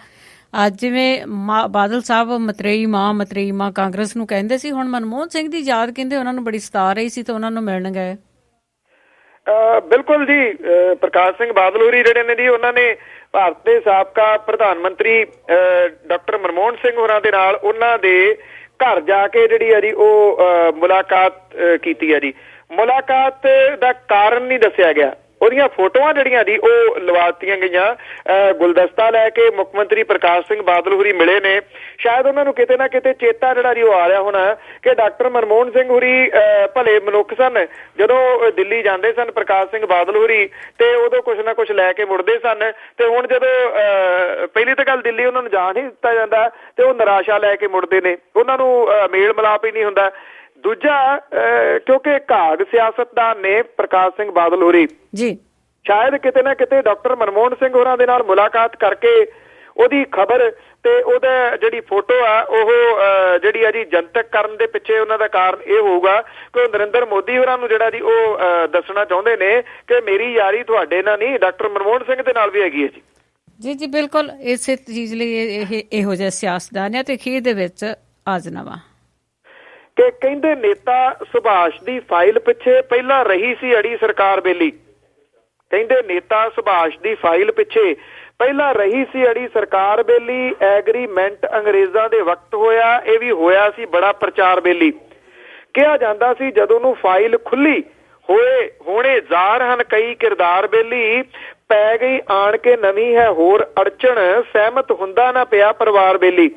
ਅੱਜ ਜਿਵੇਂ ਬਾਦਲ ਸਾਹਿਬ ਮਤਰੇਈ ਮਾਂ ਕਾਂਗਰਸ ਨੂੰ ਕਹਿੰਦੇ ਸੀ, ਹੁਣ ਮਨਮੋਹਨ ਸਿੰਘ ਦੀ ਯਾਦ ਕਹਿੰਦੇ ਉਹਨਾਂ ਨੂੰ ਬੜੀ ਸਤਾ ਰਹੀ ਸੀ ਤੇ ਉਹਨਾਂ ਨੂੰ ਮਿਲਣ ਗਏ। ਬਿਲਕੁਲ ਜੀ, ਪ੍ਰਕਾਸ਼ ਸਿੰਘ ਬਾਦਲ ਹੋਰੀ ਜਿਹੜੇ ਨੇ ਜੀ ਉਹਨਾਂ ਨੇ ਭਾਰਤ ਦੇ ਸਾਬਕਾ ਪ੍ਰਧਾਨ ਮੰਤਰੀ ਡਾਕਟਰ ਮਨਮੋਹਨ ਸਿੰਘ ਹੋਰਾਂ ਦੇ ਨਾਲ ਉਹਨਾਂ ਦੇ ਘਰ ਜਾ ਕੇ ਜਿਹੜੀ ਆ ਜੀ ਉਹ ਮੁਲਾਕਾਤ ਕੀਤੀ ਹੈ ਜੀ। ਮੁਲਾਕਾਤ ਦਾ ਕਾਰਨ ਨਹੀਂ ਦੱਸਿਆ ਗਿਆ, ਉਹਦੀਆਂ ਫੋਟੋਆਂ ਜਿਹੜੀਆਂ ਜੀ ਉਹ ਲਵਾ ਦਿੱਤੀਆਂ ਗਈਆਂ। ਗੁਲਦਸਤਾ ਲੈ ਕੇ ਮੁੱਖ ਮੰਤਰੀ ਪ੍ਰਕਾਸ਼ ਸਿੰਘ ਬਾਦਲ ਹੋਰੀ ਮਿਲੇ ਨੇ। ਸ਼ਾਇਦ ਉਹਨਾਂ ਨੂੰ ਕਿਤੇ ਨਾ ਕਿਤੇ ਚੇਤਾ ਜਿਹੜਾ ਜੀ ਉਹ ਆ ਰਿਹਾ ਹੋਣਾ ਕਿ ਡਾਕਟਰ ਮਨਮੋਹਨ ਸਿੰਘ ਹੋਰੀ ਭਲੇ ਮਨੁੱਖ ਸਨ। ਜਦੋਂ ਦਿੱਲੀ ਜਾਂਦੇ ਸਨ ਪ੍ਰਕਾਸ਼ ਸਿੰਘ ਬਾਦਲ ਹੋਰੀ ਤੇ ਉਦੋਂ ਕੁਛ ਨਾ ਕੁਛ ਲੈ ਕੇ ਮੁੜਦੇ ਸਨ, ਤੇ ਹੁਣ ਜਦੋਂ ਪਹਿਲੀ ਤਾਂ ਗੱਲ ਦਿੱਲੀ ਉਹਨਾਂ ਨੂੰ ਜਾਣ ਨਹੀਂ ਦਿੱਤਾ ਜਾਂਦਾ ਤੇ ਉਹ ਨਿਰਾਸ਼ਾ ਲੈ ਕੇ ਮੁੜਦੇ ਨੇ, ਉਹਨਾਂ ਨੂੰ ਮੇਲ ਮਿਲਾਪ ਹੀ ਨਹੀਂ ਹੁੰਦਾ। ਦੂਜਾ ਕਿਉਂਕਿ ਘਾਗ ਸਿਆਸਤਦਾਨ ਨੇ ਪ੍ਰਕਾਸ਼ ਸਿੰਘ ਬਾਦਲ ਹੋਰੀ ਜੀ, ਸ਼ਾਇਦ ਕਿਤੇ ਨਾ ਕਿਤੇ ਡਾਕਟਰ ਮਨਮੋਹਨ ਸਿੰਘ ਹੋਰਾਂ ਦੇ ਨਾਲ ਮੁਲਾਕਾਤ ਕਰਕੇ ਉਹਦੀ ਖਬਰ ਤੇ ਉਹਦਾ ਜਿਹੜੀ ਫੋਟੋ ਆ ਉਹ ਜਿਹੜੀ ਆ ਜੀ ਜਨਤਕ ਕਰਨ ਦੇ ਪਿੱਛੇ ਉਹਨਾਂ ਦਾ ਕਾਰਨ ਇਹ ਹੋਊਗਾ ਕਿ ਉਹ ਨਰਿੰਦਰ ਮੋਦੀ ਹੋਰਾਂ ਨੂੰ ਜਿਹੜਾ ਜੀ ਉਹ ਦੱਸਣਾ ਚਾਹੁੰਦੇ ਨੇ ਕਿ ਮੇਰੀ ਯਾਰੀ ਤੁਹਾਡੇ ਨਾਲ ਨਹੀਂ, ਡਾਕਟਰ ਮਨਮੋਹਨ ਸਿੰਘ ਦੇ ਨਾਲ ਵੀ ਹੈਗੀ ਹੈ ਜੀ। ਜੀ ਜੀ ਬਿਲਕੁਲ, ਇਸੇ ਚੀਜ਼ ਲਈ ਇਹ ਇਹੋ ਜਿਹੇ ਸਿਆਸਤਦਾਨ ਆ ਤੇ ਅਖੀਰ ਦੇ ਵਿੱਚ ਆਜ਼ਨਾਵਾ ਕਿ ਕਹਿੰਦੇ ਨੇਤਾ ਸੁਭਾਸ਼ ਦੀ ਫਾਈਲ ਪਿੱਛੇ ਪਹਿਲਾਂ ਰਹੀ ਸੀ ਅੜੀ ਸਰਕਾਰ ਬੇਲੀ। ਕਹਿੰਦੇ ਨੇਤਾ ਸੁਭਾਸ਼ ਦੀ ਫਾਈਲ ਪਿੱਛੇ ਪਹਿਲਾਂ ਰਹੀ ਸੀ ਅੜੀ ਸਰਕਾਰ ਬੇਲੀ। ਐਗਰੀਮੈਂਟ ਅੰਗਰੇਜ਼ਾਂ ਦੇ ਵਕਤ ਹੋਇਆ, ਇਹ ਵੀ ਹੋਇਆ ਸੀ ਬੜਾ ਪ੍ਰਚਾਰ ਬੇਲੀ। ਕਿਹਾ ਜਾਂਦਾ ਸੀ ਜਦੋਂ ਨੂੰ ਫਾਈਲ ਖੁੱਲੀ ਹੋਣੇ ਜ਼ਾਰ ਹਨ ਕਈ ਕਿਰਦਾਰ ਬੇਲੀ। ਪੈ ਗਈ ਆਣ ਕੇ ਨਵੀਂ ਹੈ ਹੋਰ ਅੜਚਣ, ਸਹਿਮਤ ਹੁੰਦਾ ਨਾ ਪਿਆ ਪਰਿਵਾਰ ਬੇਲੀ।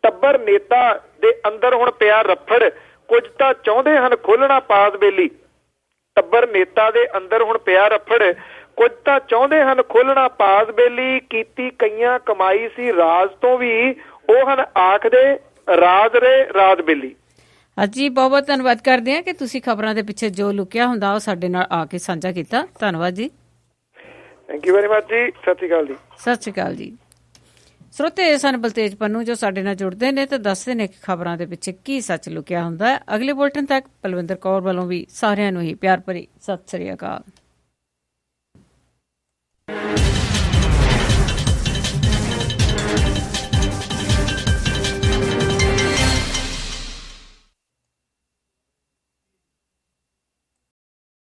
ਟੱਬਰ ਨੇਤਾ ਦੇ ਅੰਦਰ ਹੁਣ ਪਿਆ ਰੱਫੜ, ਕੁਝ ਤਾਂ ਚਾਹੁੰਦੇ ਹਨ ਖੋਲਣਾ ਪਾਸ ਬੇਲੀ। ਟੱਬਰ ਨੇਤਾ ਦੇ ਅੰਦਰ ਹੁਣ ਪਿਆ ਰੱਫੜ, ਕੁਝ ਤਾਂ ਚਾਹੁੰਦੇ ਹਨ ਖੋਲਣਾ ਪਾਸ ਬੇਲੀ। ਕੀਤੀ ਕਈਆਂ ਕਮਾਈ ਸੀ ਰਾਜ ਤੋਂ ਵੀ, ਉਹ ਹਨ ਆਖਦੇ ਰਾਜ ਰੇ ਰਾਜ ਬੇਲੀ। ਜੀ ਬਹੁਤ ਬਹੁਤ ਧੰਨਵਾਦ ਕਰਦੇ ਹਾਂ ਕਿ ਤੁਸੀਂ ਖਬਰਾਂ ਦੇ ਪਿੱਛੇ ਜੋ ਲੁਕਿਆ ਹੁੰਦਾ ਉਹ ਸਾਡੇ ਨਾਲ ਆ ਕੇ ਸਾਂਝਾ ਕੀਤਾ। ਧੰਨਵਾਦ ਜੀ। ਥੈਂਕ ਯੂ ਵੈਰੀ ਮਚ ਜੀ। ਸਤਿ ਸ਼੍ਰੀ ਅਕਾਲ ਜੀ। ਸਤਿ ਸ਼੍ਰੀ ਅਕਾਲ ਜੀ। ਸਰੋਤੇ ਇਹ ਸਨ ਬਲਤੇਜ ਪੰਨੂ ਜੋ ਸਾਡੇ ਨਾਲ ਜੁੜਦੇ ਨੇ ਤੇ ਦੱਸਦੇ ਨੇ ਕਿ ਖਬਰਾਂ ਦੇ ਪਿੱਛੇ ਕੀ ਸੱਚ ਲੁਕਿਆ ਹੁੰਦਾ ਹੈ। ਅਗਲੇ ਬੁਲੇਟਿਨ ਤੱਕ ਪਲਵਿੰਦਰ ਕੌਰ ਵੱਲੋਂ ਵੀ ਸਾਰਿਆਂ ਨੂੰ ਹੀ ਪਿਆਰ ਭਰੀ ਸਤਿ ਸ਼੍ਰੀ ਅਕਾਲ।